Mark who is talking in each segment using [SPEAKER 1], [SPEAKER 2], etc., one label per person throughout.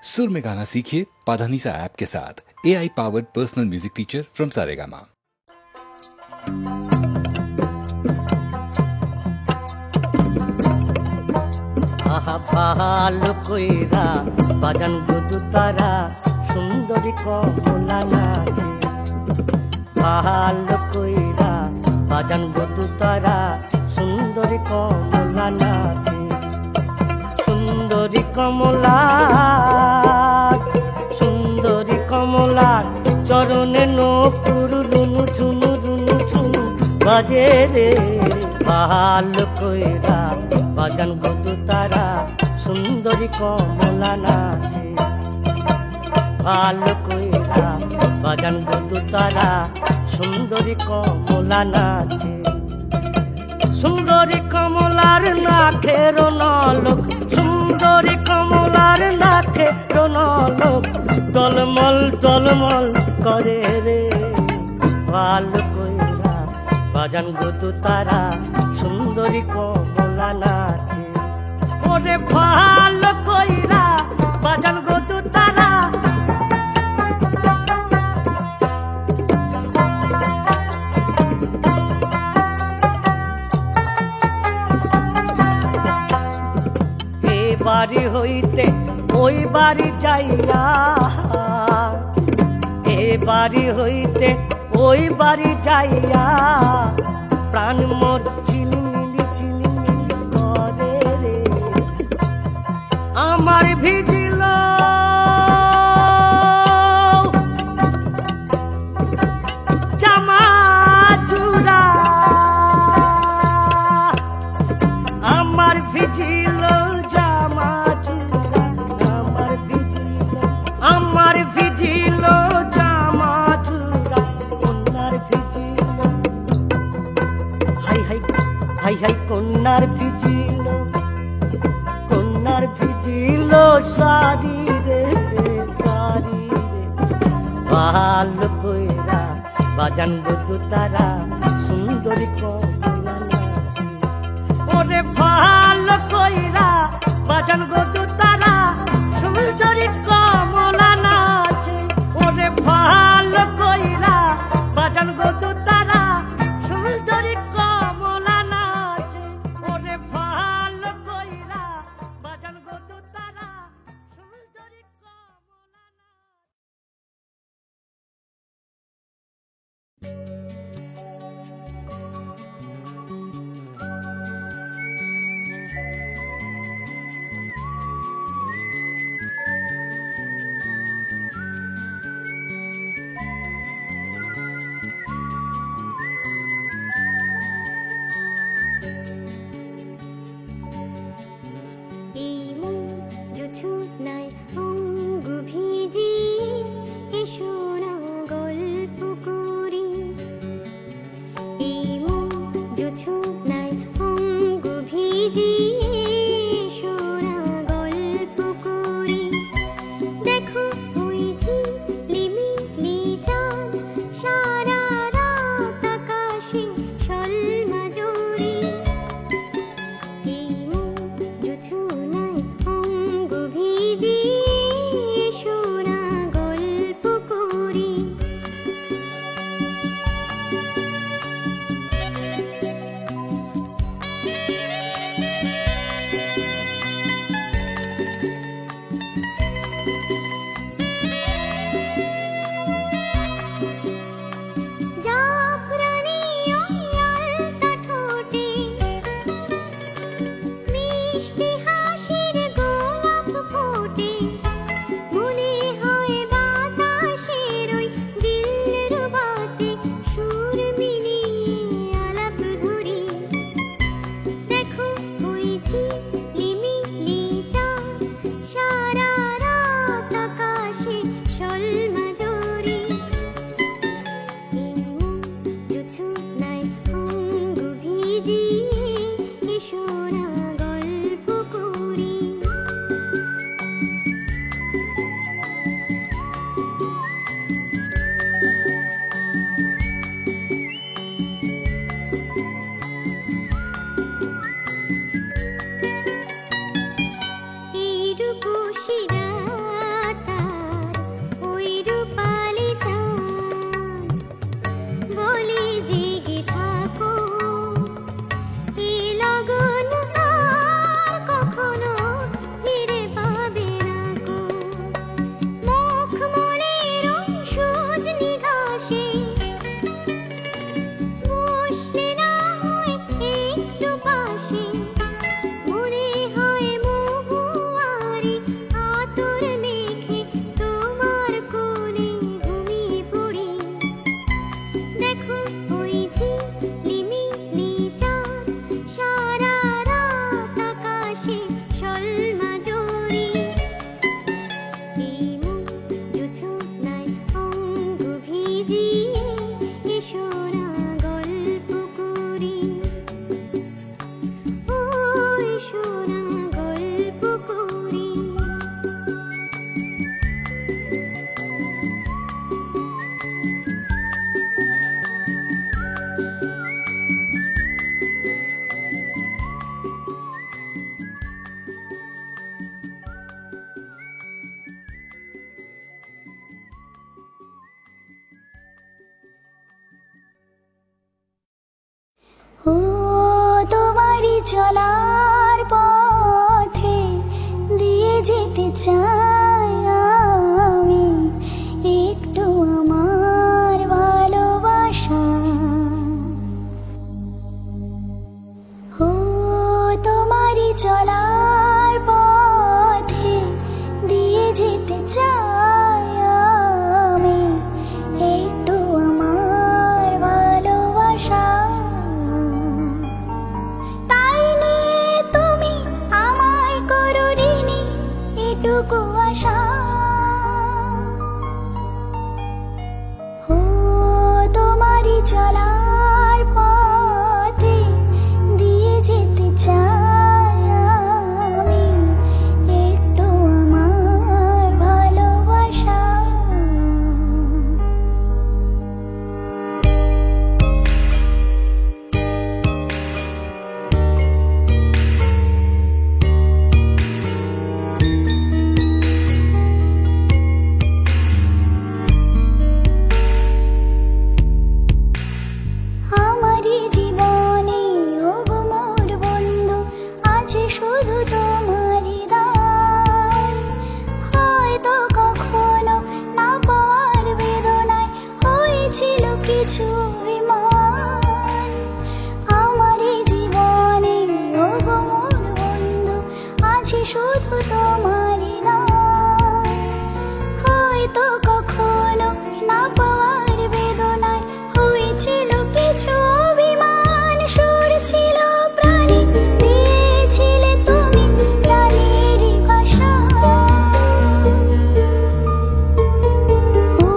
[SPEAKER 1] सुर में गाना सीखिए पाधानीसा ऐप के साथ। AI powered personal music teacher from Saregama.
[SPEAKER 2] আহা ভালো কইরা বাজান দুদু তারা সুন্দরী কমলা নাচে। ভালো কইরা বাজান দুদু তারা সুন্দরী কমলা নাচে। সুন্দরী কমলা, সুন্দরী কমলা চরণে নকুর রুনু ঝুনু রুনু ঝুনু বাজে রে। ভালো কইরা বাজান গদু তারা সুন্দরী কমলা নাচে। ভালো কইরা বাজান গদু তারা সুন্দরী কমলা নাচে। সুন্দরী কমলার নাকের নলক, সুন্দরী কমলার নাকের নলক টলমল টলমল করে রে। ভালো কইরা বাজান গদু তারা সুন্দরী কমলা নাচে। ওরে ভালো কইরা বাজান গদু তারা বাড়ি হইতে ওই বাড়ি যাইয়া, এ বাড়ি হইতে ওই বাড়ি যাইয়া প্রাণ মোর ঝিলিমিলি ঝিলিমিলি করে রে। আমার ভিজিল জামা চূড়া, আমার ভিজিল জামা চূড়া, আমার ভিজিল জামা চূড়া কন্যার vigil. High high high high কন্যার ভিজিল, কন্যার ভিজিল সারি রে সারি রে। ভালো কইরা বাজান গদু তারা সুন্দরী কমলা নাচে। ওরে ভালো কইরা বাজান গদু তারা সুন্দরী কমলা নাচে। ওরে ভালো কইরা বাজান গদু তারা সুন্দরী কমলা নাচে। ওরে ভালো কইরা বাজান গদু তারা সুন্দরী কমলা
[SPEAKER 3] চলার পথে দিয়ে যেতে চাই আমি একটু আমার ভালোবাসা। ও তোমারই চলার পথে দিয়ে যেতে চাই আমি একটু আমার ভালোবাসা। তাই নিয়ে তুমি আমায় করো ঋণী এটুকু আশা। ও তোমারই চলার পথে দিয়ে যেতে চাই আমি একটু আমার ভালোবাসা। আমারই জীবনে ওগো মোর বন্ধু আছে শুধু তোমারই দান। হয়তো কখনো না পাওয়ার বেদনায় হয়েছিল কিছু অভিমান। আমারই জীবনে ওগো মোর বন্ধু আছে শুধু তোমারই দান। হয়তো কখনো না পাওয়ার বেদনায় হয়েছিল কিছু অভিমান। সুর ছিল প্রাণে দিয়েছিলে তুমি প্রাণেরই ভাষা। ও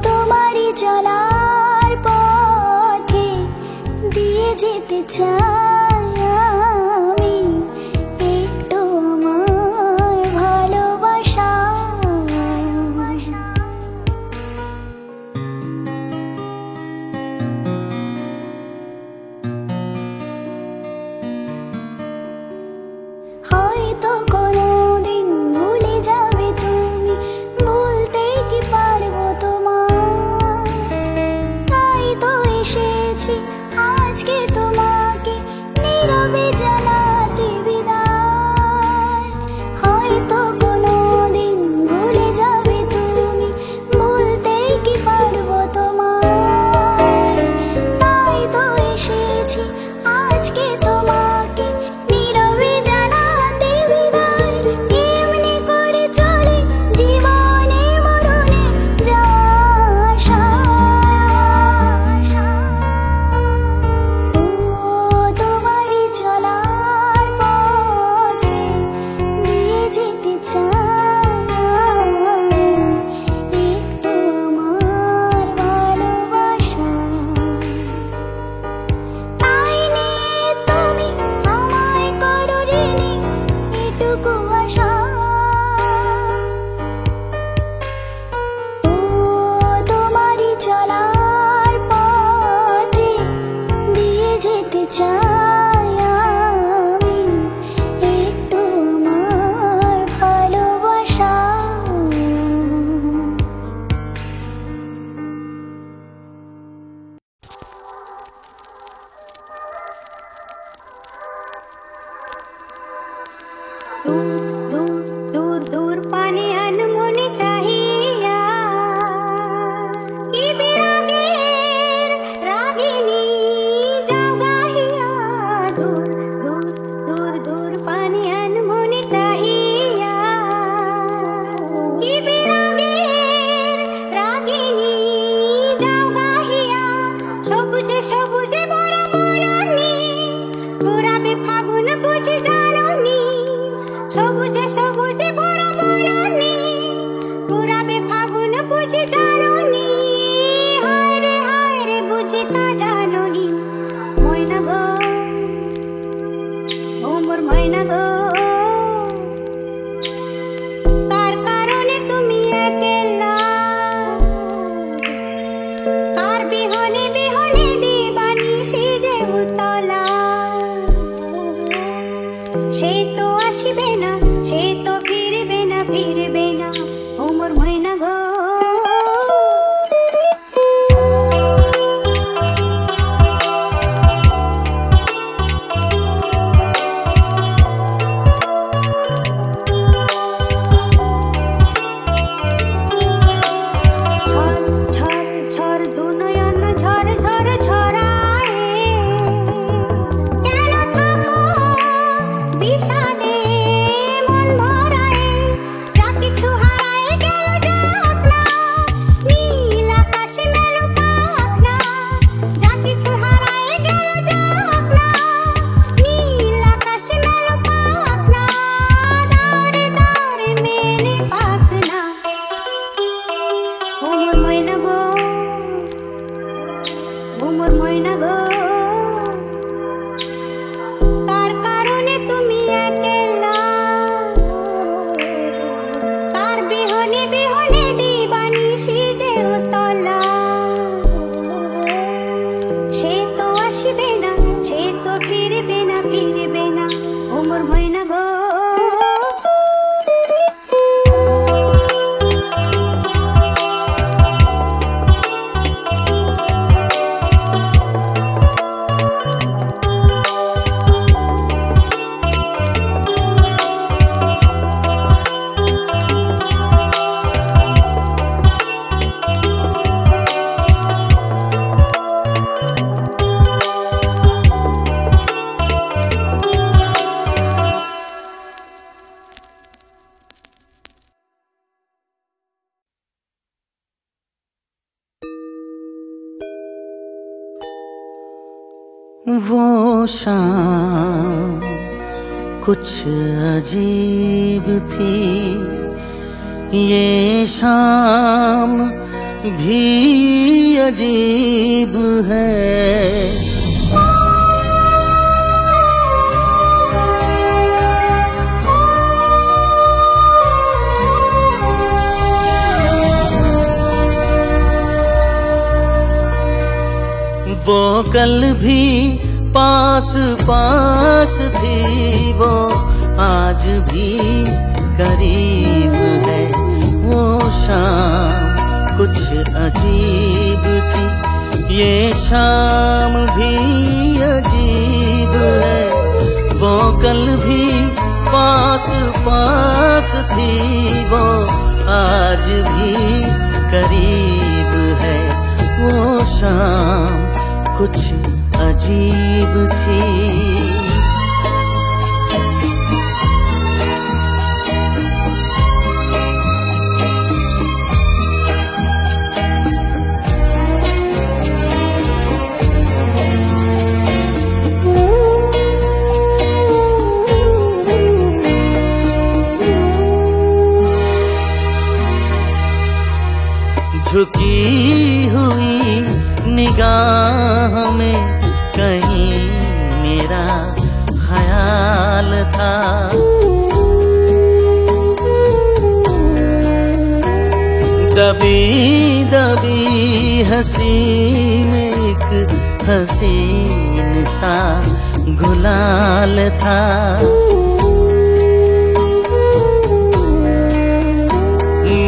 [SPEAKER 3] তোমারই চলার পথে দিয়ে যেতে চাই আমি একটু আমার ভালোবাসা। হয়তো কোনোদিন ভুলে যাবে তুমি, বলতে কি পারবো তোমার। তাই তো এসেছি আজকে তোমাকে নীরবে জানাতে বিদায়। হয়তো কোনোদিন ভুলে যাবে তুমি, বলতে কি পারবো তোমার। তাই তো এসেছি আজকে তোমাকে নীরবে জানাতে বিদায়। এমনি করে চলে জীবনে মরণে যাওয়া আশা। ও তোমারই চলার পথে দিয়ে যেতে চাই একটু আমার ভালোবাসা। তাই নিয়ে তুমি আমায় করো ঋণী এটুকু আশা। ও তোমারই চলার পথে দিয়ে যেতে চাই আমি একটু আমার ভালোবাসা। দূর দূর দূর পানে আনমনে চাহিয়া কি বিরাগের রাগিনী যাও গাহিয়া। দূর দূর দূর দূর পানে আনমনে চাহিয়া কি বিরাগের রাগিনী যাও গাহিয়া। সবুজে সবুজে ভরা বনানী ঘুরাবে ফাগুন বুঝি জাননি। সবুজে সবুজে ভরা বনানী ঘুরাবে ফাগুন বুঝি জাননি। হায় রে বুঝি তা জাননি। ময়না গো ও মোর ময়না গো, কার কারণে তুমি একলা, কার বিহনে বিহনে দিবানিশি যে উতলা। সে তো আসবে না, সে তো ফিরবে না, ফিরবে না ও মোর ময়না গো।
[SPEAKER 2] वो शाम कुछ अजीब थी, ये शाम भी अजीब है। वो कल भी पास पास थी, वो आज भी करीब है। वो शाम कुछ अजीब थी, ये शाम भी अजीब है। वो कल भी पास पास थी, वो आज भी करीब है। वो शाम कुछ अजीब थी। झुकी हुई निगाह में कहीं मेरा ख्याल था। दबी दबी हंसी में एक हसीन सा गुलाल था।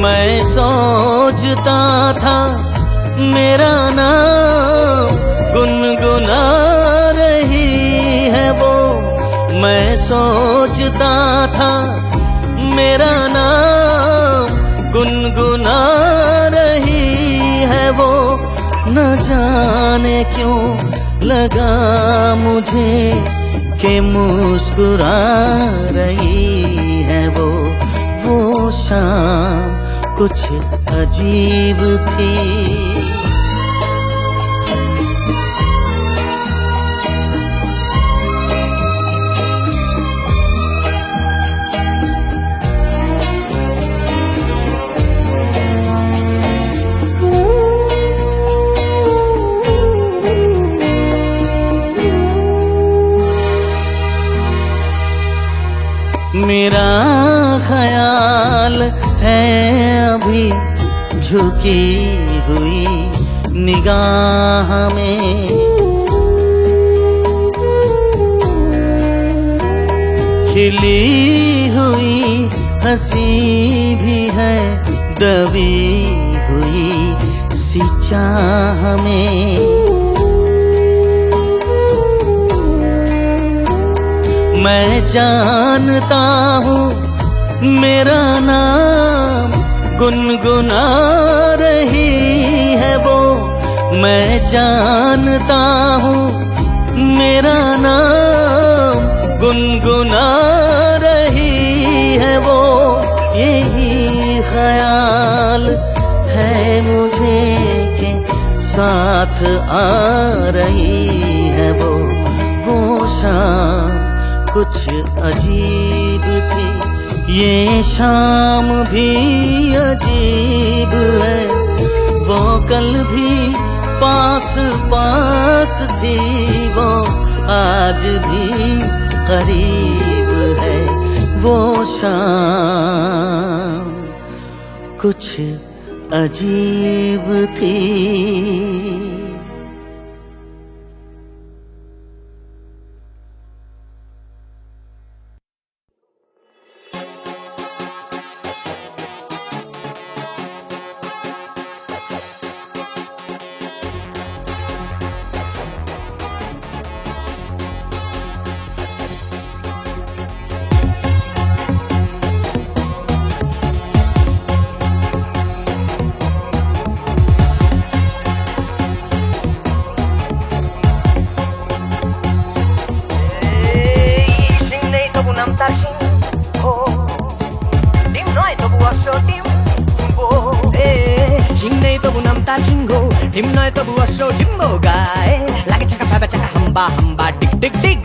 [SPEAKER 2] मैं सोचता था मेरा नाम गुनगुना रही है वो। मैं सोचता था मेरा नाम गुनगुना रही है वो। न जाने क्यों लगा मुझे कि मुस्कुरा रही है वो। वो शाम कुछ अजीब थी। मेरा ख्याल है अभी झुकी हुई निगाह में। खिली हुई हंसी भी है दबी हुई सी चाह में। मैं जानता हूँ मेरा नाम गुनगुना रही है वो। मैं जानता हूँ मेरा नाम गुनगुना रही है वो। यही ख्याल है मुझे कि साथ आ रही है वो। वो शाम कुछ अजीब थी, ये शाम भी अजीब है। वो कल भी पास पास थी, वो आज भी करीब है। वो शाम कुछ अजीब थी।
[SPEAKER 4] Jingnei to bunam ta jingo
[SPEAKER 2] ডিম নয় তবু অশ্ব ডিম্ব গায়ে লাগে চাকা ভাবে চাকা হাম্বা হাম্বা টিক টিক টিক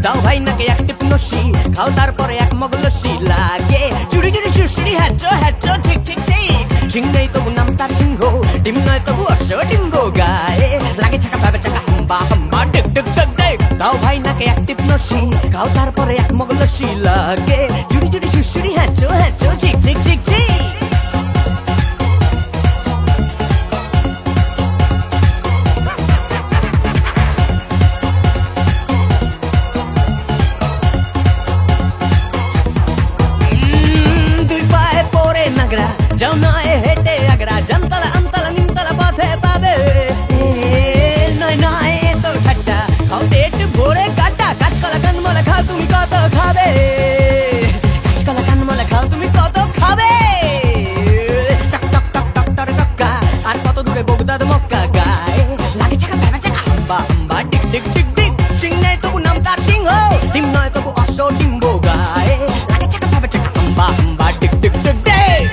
[SPEAKER 2] দাও ভাই নাকে এক টিপ নসি খাও তারপরে এক মগ লস্যি লাগে চুরি চুরি সুশ্রী হ্যাচো হ্যাচো ঠিক ঠিক ঠিক সিং নেই তবু নাম তার সিংহ ডিম নয় তবু অশ্ব ডিম্ব গায়ে লাগে চাকা ভাবে চাকা হাম্বা হাম্বা টিক টিক টিক টিক দাও ভাই নাকে এক টিপ নসি খাও তারপরে এক মগ লস্যি লাগে চুরি চুরি সুশ্রী হ্যাচো হ্যাচো ঠিক ঠিক ঠিক ঠিক যাও নয় হেঁটে আগরা জানতলা আমতলা নিমতলা পথে পাবে নয় নয় তো ঠাট্টা খাও পেট ভরে কাটা কাঁচকলা কানমলা খাও তুমি কত খাবে কাঁচকলা কানমলা খাও তুমি কত খাবে টক টক টক টক টক টক্কা আর কত দূরে বগদাদ মক্কা গায়ে লাগে চাকা ব্যাবা চাকা হাম্বা হাম্বা টিক টিক টিক টিক সিং নেই তবু নাম তার সিংহ ডিম নয় তবু অশ্ব ডিম্ব গায়ে লাগে চাকা ব্যাবা চাকা হাম্বা হাম্বা টিক টিক টিক টিক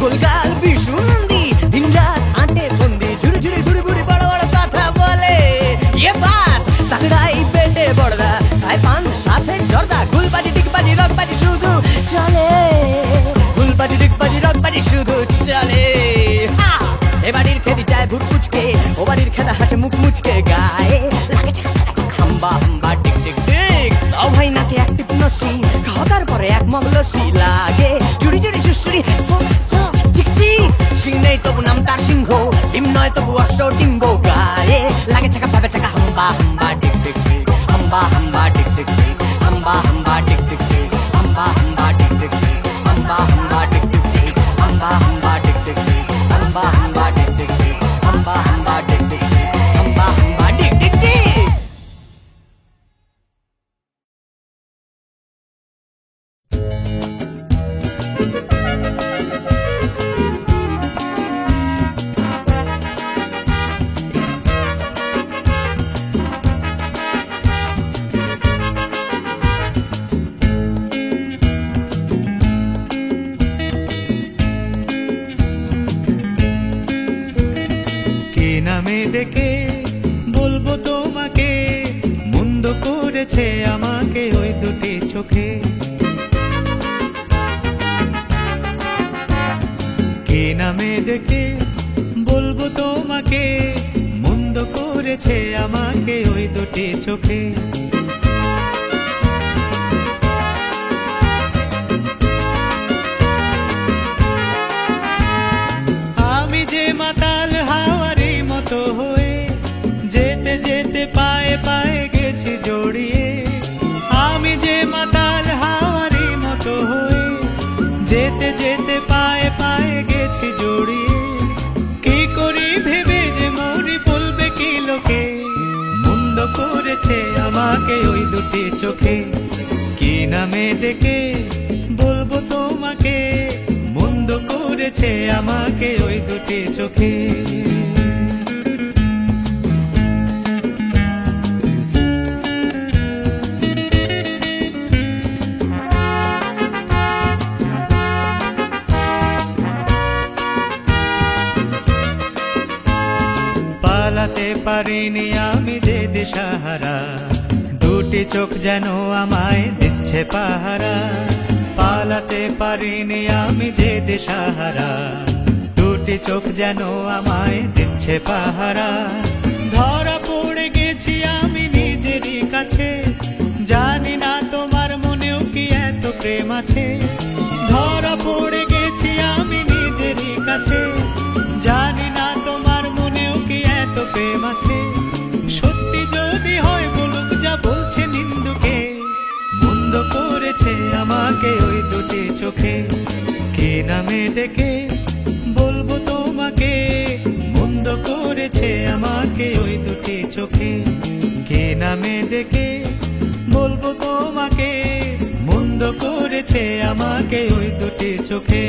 [SPEAKER 2] গোলগাল বিশু নন্দী দিন রাত আটে বন্দি ঝুড়ি ঝুড়ি ঘুড়ি ঘুড়ি বড় বড় কথা বলে ये बात तगड़ाई पेटे बड़दा खाए पान साथे जर्दा गुलबाजी डिगबाजी रगबाजी शुधु चले गुलबाजी डिगबाजी रगबाजी शुधु चले ए बाड़ीर खेदी जाए भुट पुचके ओ बाड़ीर खेदा हासे मुख मुचके गाए लागे हाम्बा हाम्बा टिक टिक टिक दाও ভাই নাকে এক টিপ নসি খাও তারপরে এক মগ লস্যি লাগে চুরি চুরি সুশ্রী সিং নেই তবু নাম তার সিংহ ডিম নয় তবু অশ্ব ডিম্ব গায়ে লাগে চাকা ভাবে চাকা হাম্বা হাম্বা টিক টিক টিক হাম্বা হাম্বা টিক টিক টিক হাম্বা হাম্বা টিক টিক টিক হাম্বা হাম্বা টিক টিক টিক হাম্বা হাম্বা টিক টিক টিক হাম্বা হাম্বা টিক টিক টিক হাম্বা হাম্বা টিক টিক টিক হাম্বা হাম্বা টিক টিক টিক হাম্বা হাম্বা টিক টিক টিক
[SPEAKER 4] নামে ডেকে বলবো তোমাকে মন্দ করেছে আমাকে ওই দুটি চোখে কে নামে ডেকে বলবো তোমাকে মন্দ করেছে আমাকে ওই দুটি চোখে আমি যে মাতাল হাওয়ারি মতো হয়ে যেতে যেতে পায়ে পায়ে গেছি জড়িয়ে আমি যে মাতাল হাওয়ারি মতো হয়ে যেতে যেতে পায়ে পায়ে গেছি জড়িয়ে কি করি ভেবে যে মরি বলবে কি লোকে মন্দ করেছে আমাকে ওই দুটি চোখে কি নামে ডেকে বলবো তোমাকে মন্দ করেছে আমাকে ওই দুটি চোখে পালাতে পারিনি আমি যে দিশাহারা দুটি চোখ যেন আমায় দিচ্ছে পাহারা পালাতে পারিনি আমি যে দিশাহারা দুটি চোখ যেন আমায় দিচ্ছে পাহারা ধরা পড়ে গেছি আমি নিজেরই কাছে জানি না তোমার মনেও কি এত প্রেম আছে ধরা পড়ে গেছি আমি নিজেরই কাছে জানি না তোমার মনেও কি এত প্রেম আছে সত্যি যদি হয় বলুক যা বলছে নিন্দুকে মন্দ করেছে আমাকে ওই দুটি চোখে কে নামে ডেকে নামে ডেকে বলবো তোমাকে, মন্দ করেছে আমাকে ওই দুটি চোখে।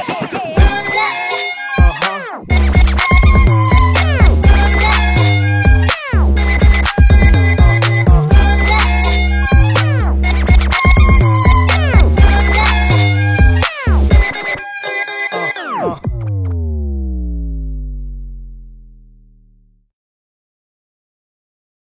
[SPEAKER 2] হে হে